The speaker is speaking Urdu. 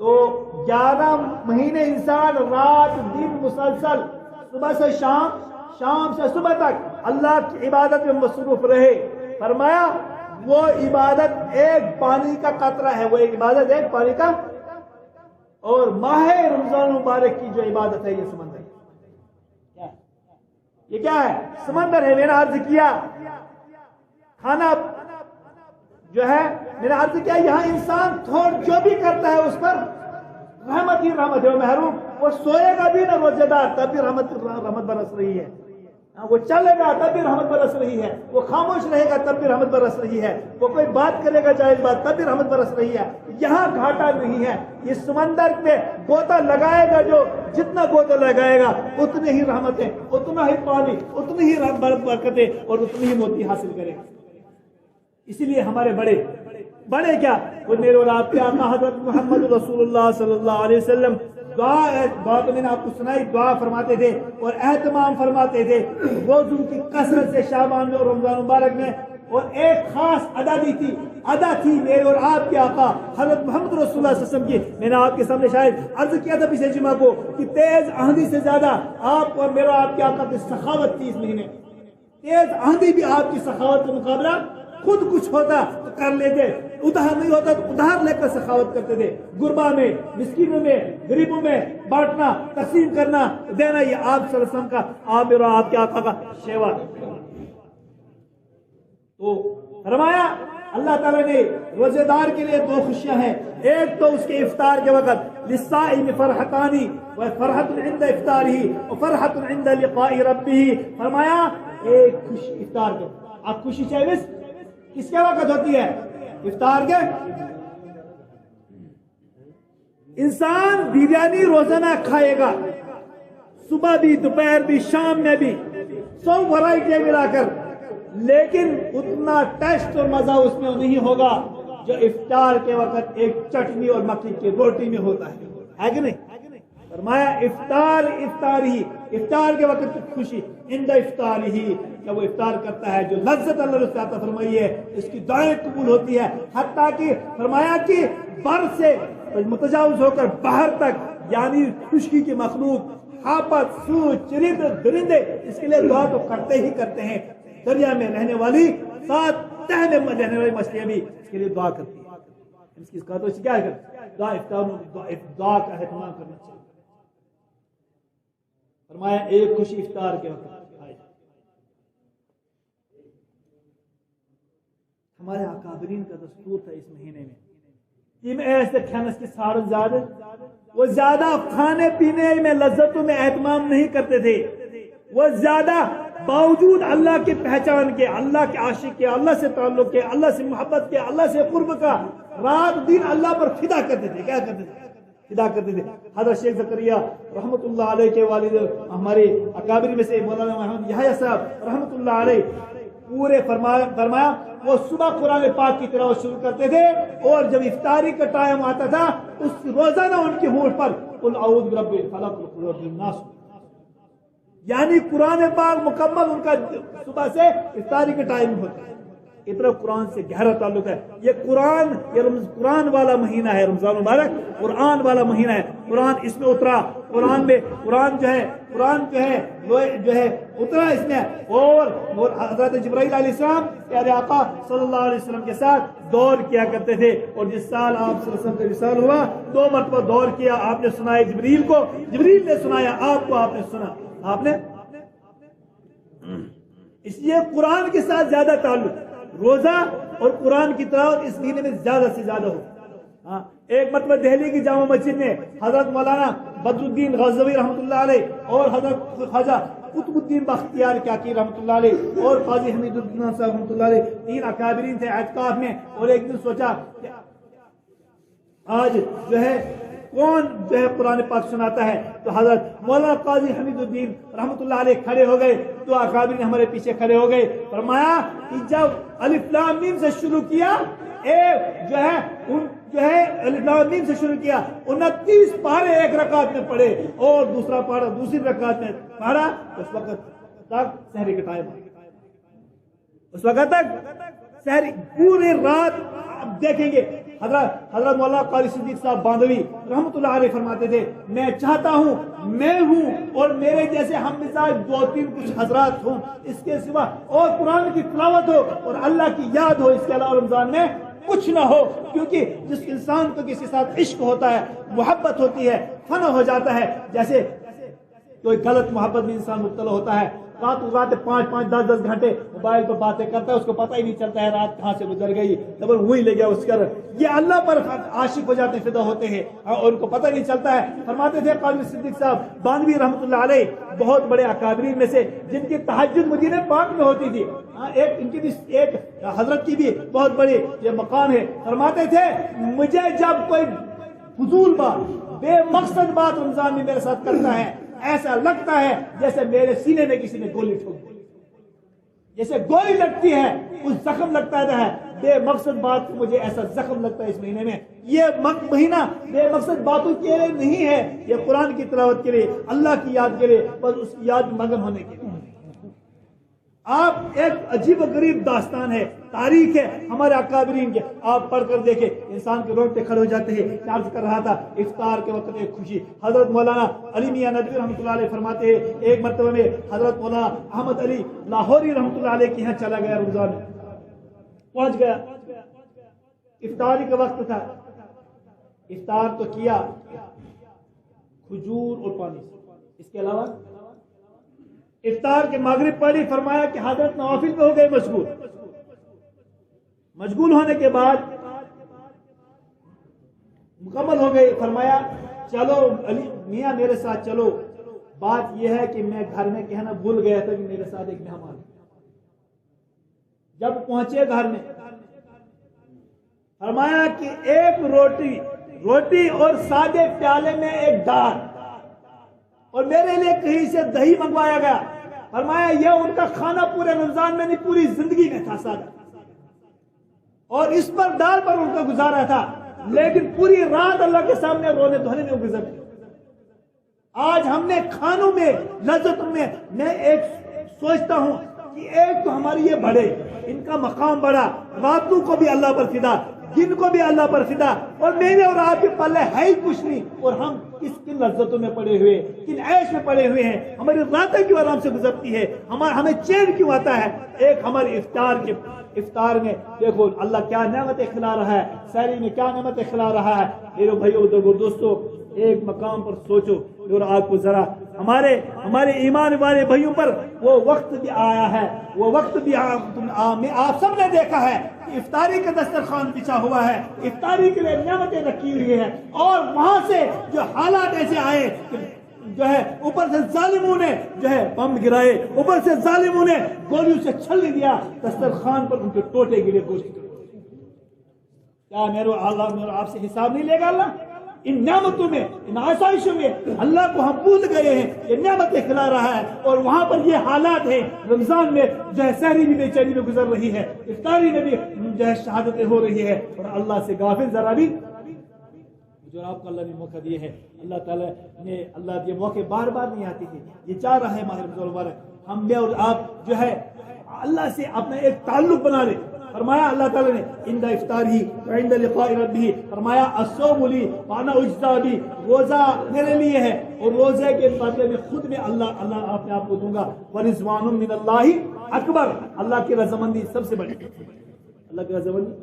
تو 11 مہینے انسان رات دن مسلسل صبح سے شام، شام سے صبح تک اللہ کی عبادت میں مصروف رہے، فرمایا وہ عبادت ایک پانی کا قطرہ ہے، وہ ایک عبادت ایک پانی کا، اور ماہ رمضان مبارک کی جو عبادت ہے یہ سمندر ہے، یہ کیا ہے؟ سمندر ہے۔ میں نے عرض کیا کھانا جو ہے، میں نے عرض کیا یہاں انسان جو بھی کرتا ہے اس پر رحمت ہی رحمت ہے، وہ محروم، وہ سوئے گا بھی نہ روزے دار تب بھی رحمت برس رہی ہے، وہ چلے گا تب بھی رحمت برس رہی ہے، وہ خاموش رہے گا تب بھی رحمت برس رہی ہے، وہ کوئی بات کرے گا جائز بات تب بھی رحمت برس رہی ہے۔ یہاں گھاٹا نہیں ہے، اس سمندر میں گوتا لگائے گا جو جتنا گوتا لگائے گا اتنے ہی رحمتیں، اتنا ہی پانی، اتنی ہی برکتیں اور اتنی ہی موتی حاصل کرے گا۔ اسی لیے ہمارے بڑے کیا، وہ میرے اور آپ کے آقا حضرت محمد رسول اللہ صلی اللہ علیہ وسلم دعا تو میں نے آپ کو سنائی، دعا فرماتے تھے اور اہتمام فرماتے تھے روزوں کی کثرت سے شعبان میں اور رمضان مبارک میں، اور ایک خاص ادا تھی میرے اور آپ کے آقا حضرت محمد رسول اللہ صلی اللہ علیہ وسلم کی۔ میں نے آپ کے سامنے شاید عرض کیا تھا پچھلے جمعہ کو کہ تیز آندھی سے زیادہ آپ اور میرے اور آپ کے آقا کی سخاوت تھی اس مہینے۔ تیز آندھی بھی آپ کی سخاوت کا مقابلہ، خود کچھ ہوتا تو کر لیتے، ادھار نہیں ہوتا تو ادھار لے کر سخاوت کرتے تھے، غربا میں، مسکینوں میں، غریبوں میں بانٹنا، تقسیم کرنا، دینا، یہ آپ صلی اللہ علیہ وسلم کا، آپ اور آپ کے آقا کا شیوا۔ تو فرمایا اللہ تعالیٰ نے روزے دار کے لیے 2 خوشیاں ہیں، ایک تو اس کے افطار کے وقت للصائم فرحتانی وفرحت عند افطارہ وفرحت عند لقاء ربہ، فرمایا ایک خوشی افطار کے، آپ خوشی چاہیے کس کے وقت ہوتی ہے؟ افطار کے۔ انسان بریانی روزانہ کھائے گا، صبح بھی، دوپہر بھی، شام میں بھی، 100 ورائٹیاں ملا کر، لیکن اتنا ٹیسٹ اور مزہ اس میں نہیں ہوگا جو افطار کے وقت ایک چٹنی اور مکئی کی روٹی میں ہوتا ہے کہ نہیں؟ فرمایا افطار ہی، افطار کے وقت خوشی، عند افطار ہی، جب وہ افطار کرتا ہے جو لذت اللہ نے عطا فرمائی ہے اس کی دعائیں قبول ہوتی ہے، حتیٰ کہ فرمایا کہ بر سے متجاوز ہو کر باہر تک، یعنی خشکی کی مخلوق، ہاپت، سوچ، چرند، درندے اس کے لیے دعا تو کرتے ہی کرتے ہیں، دریا میں رہنے والی، ساتھ تہ میں رہنے والی مچھلیاں بھی اس کے لیے دعا کرتی ہیں۔ اس کی کیا کرتے؟ دعا کا اہتمام کرنا چاہیے۔ فرمایا ایک خوشی افطار کے وقت۔ ہمارے اکابرین کا دستور تھا اس مہینے میں کہ ایسے کھانس کی ساڑھ زیادہ، وہ زیادہ کھانے پینے میں لذتوں میں اہتمام نہیں کرتے تھے، وہ زیادہ باوجود اللہ کی پہچان کے، اللہ کے عاشق کے، اللہ سے تعلق کے، اللہ سے محبت کے، اللہ سے قرب کا، رات دن اللہ پر فدا کرتے تھے۔ کیا کرتے تھے؟ فدا کرتے تھے۔ حضرت شیخ زکریا رحمت اللہ علیہ کے والد، ہمارے اکابر میں سے مولانا محمد یحییٰ صاحب رحمت اللہ علیہ، پورے فرمایا وہ صبح قرآن پاک کی تلاوت شروع کرتے تھے، اور جب افطاری کا ٹائم آتا تھا اس روزانہ ان کی ہونٹ پر قل اعوذ برب الفلق قل اعوذ برب الناس، یعنی قرآن پاک مکمل ان کا صبح سے افطاری کے ٹائم ہوتا ہے۔ اتنا قرآن سے گہرا تعلق ہے۔ یہ قرآن والا مہینہ ہے، رمضان مبارک قرآن والا مہینہ ہے، قرآن اس میں اترا، قرآن جو ہے اترا اس میں، اور حضرت جبرائیل علیہ السلام پیارے آقا صلی اللہ علیہ وسلم کے ساتھ دور کیا کرتے تھے، اور جس سال آپ صلی اللہ علیہ وسلم کا وصال ہوا 2 مرتبہ دور کیا، آپ نے سنایا جبریل کو، جبریل نے سنایا آپ کو، آپ نے سنا، آپ نے، اس لیے قرآن کے ساتھ زیادہ تعلق، روزہ اور قرآن کی تلاوت اس مہینے میں زیادہ سے زیادہ ہو۔ ایک مرتبہ دہلی کی جامع مسجد میں حضرت مولانا بدر الدین غزنوی رحمۃ اللہ علیہ اور حضرت خواجہ قطب الدین بختیار کاکی رحمۃ اللہ علیہ اور قاضی حمید الدین صاحب رحمۃ اللہ علیہ 3 اکابرین تھے اعتکاف میں، اور ایک دن سوچا کہ آج جو ہے کون جو ہے قرآن پاک سناتا ہے، تو حضرت مولانا قاضی حمید الدین رحمۃ اللہ علیہ کھڑے ہو گئے، تو اکابرین ہمارے پیچھے کھڑے ہو گئے، فرمایا کہ جب الف لام میم سے شروع کیا، الف لام میم سے شروع کیا، 29 پارے ایک رکعت میں پڑھے، اور دوسرا پارا دوسری رکعت میں پڑھا، اس وقت تک سحری کا ٹائم، اس وقت تک سحری، پوری رات آپ دیکھیں گے حضرت مولانا قاری صدیق صاحب باندھوی رحمۃ اللہ علیہ فرماتے تھے میں چاہتا ہوں میں ہوں اور میرے جیسے ہم مزاج 2-3 کچھ حضرات ہوں، اس کے سوا اور قرآن کی تلاوت ہو اور اللہ کی یاد ہو، اس کے علاوہ رمضان میں کچھ نہ ہو، کیونکہ جس انسان کو کسی ساتھ عشق ہوتا ہے، محبت ہوتی ہے، فنا ہو جاتا ہے، جیسے کوئی غلط محبت میں انسان مبتلا ہوتا ہے، رات 5-5 10 گھنٹے موبائل پر باتیں کرتا ہے، اس کو پتہ ہی نہیں چلتا ہے رات کہاں سے گزر گئی، خبر وہی لے گیا اس کا۔ یہ اللہ پر عاشق ہو جاتے ہیں، فدا ہوتے ہیں اور ان کو پتہ نہیں چلتا ہے۔ فرماتے تھے قاضی صدیق صاحب باندھوی رحمۃ اللہ علیہ، بہت بڑے اکابرین میں سے جن کی تہجد مدینہ پاک میں ہوتی تھی، ان کی بھی ایک حضرت کی بھی بہت بڑی یہ مقام ہے۔ فرماتے تھے مجھے جب کوئی فضول بات، بے مقصد بات رمضان میں میرے ساتھ کرتا ہے، ایسا لگتا ہے جیسے میرے سینے میں کسی نے گولی ٹھوک دی، جیسے گولی لگتی ہے کچھ زخم لگتا ہے، بے مقصد بات مجھے ایسا زخم لگتا ہے اس مہینے میں۔ یہ مہینہ بے مقصد باتوں کے لیے نہیں ہے، یہ قرآن کی تلاوت کے لیے، اللہ کی یاد کے لیے، بس اس کی یاد مگن ہونے کے لیے۔ آپ ایک عجیب و غریب داستان ہے، تاریخ ہے ہمارے اکابرین کے، آپ پڑھ کر دیکھیں انسان کے رونگٹے کھڑے ہو جاتے ہیں۔ میں عرض کر رہا تھا افطار کے وقت ایک خوشی، حضرت مولانا علی میاں ندوی رحمۃ اللہ علیہ فرماتے ہیں ایک مرتبہ میں حضرت مولانا احمد علی لاہوری رحمۃ اللہ علیہ کے یہاں چلا گیا، رمضان میں پہنچ گیا، افطاری کا وقت تھا، افطار تو کیا کھجور اور پانی سے، اس کے علاوہ افطار کے مغرب پڑھی، فرمایا کہ حضرت نوافل پہ ہو گئے مشغول ہونے کے بعد مکمل ہو گئے، فرمایا چلو علی میاں میرے ساتھ چلو، بات یہ ہے کہ میں گھر میں کہنا بھول گیا تھا کہ میرے ساتھ ایک مہمان ہے۔ جب پہنچے گھر میں فرمایا کہ ایک روٹی اور سادے پیالے میں ایک دال، اور میرے لیے کہیں سے دہی منگوایا گیا، فرمایا یہ ان کا کھانا پورے رمضان میں نہیں پوری زندگی میں تھا سادہ، اور اس پر دال پر ان کا گزارا تھا، لیکن پوری رات اللہ کے سامنے رونے دھونے میں گزر گئی۔ آج ہم نے کھانوں میں لذتوں میں ایک سوچتا ہوں کہ ایک تو ہماری یہ بڑے، ان کا مقام بڑا، راتوں کو بھی اللہ پر فدا، دن کو بھی اللہ پر فدا، اور میرے اور آپ کے پلے ہے ہی کچھ نہیں، اور ہم کن لذتوں میں پڑے ہوئے، کن عیش میں پڑے ہوئے ہیں، ہماری راتیں کیوں آرام سے گزرتی ہے، ہمیں چین کیوں آتا ہے۔ ایک ہمارے افطار میں دیکھو اللہ کیا نعمتیں کھلا رہا ہے، سحری میں کیا نعمتیں کھلا رہا ہے۔ میرے بھائیو دوستو، ایک مقام پر سوچو اور آپ کو ذرا ہمارے ایمان والے بھائیوں پر وہ وقت بھی آیا ہے، وہ وقت بھی آپ سب نے دیکھا ہے کہ افطاری کا دسترخوان بچھا ہوا ہے، افطاری کے لیے نعمتیں رکھی ہوئی ہیں، اور وہاں سے جو حالات ایسے آئے جو ہے اوپر سے ظالموں نے جو ہے بم گرائے، اوپر سے ظالموں نے گولیوں سے چھل دیا، دسترخوان پر ان کے ٹوٹے گرے گوشت۔ کیا میرے آپ سے حساب نہیں لے گا اللہ؟ ان نعمتوں میں، ان آسائشوں میں اللہ کو ہم بھول گئے ہیں، یہ نعمتیں کھلا رہا ہے، اور وہاں پر یہ حالات ہیں۔ رمضان میں جو ہے سحری بھی بے چینی میں گزر رہی ہے، افطاری میں بھی جو ہے شہادتیں ہو رہی ہے، اور اللہ سے غافل ذرا بھی جو آپ کو اللہ نے موقع دیے ہے، اللہ تعالیٰ نے اللہ یہ موقع بار بار نہیں آتی تھی، یہ چاہ رہا ہے ماہ رمضان المبارک ہم میں اور آپ جو ہے اللہ سے اپنا ایک تعلق بنا لیں۔ فرمایا اللہ تعالیٰ نے عند افطاری وعند لقاء ربہ، فرمایا الصوم لی وانا اجزا بہ، روزہ میرے لیے ہے اور روزے کے بدلے میں خود میں اللہ اپنے آپ کو دوں گا، ورضوان من اللہ اکبر، اللہ کی رضامندی سب سے بڑی، اللہ کی رضامندی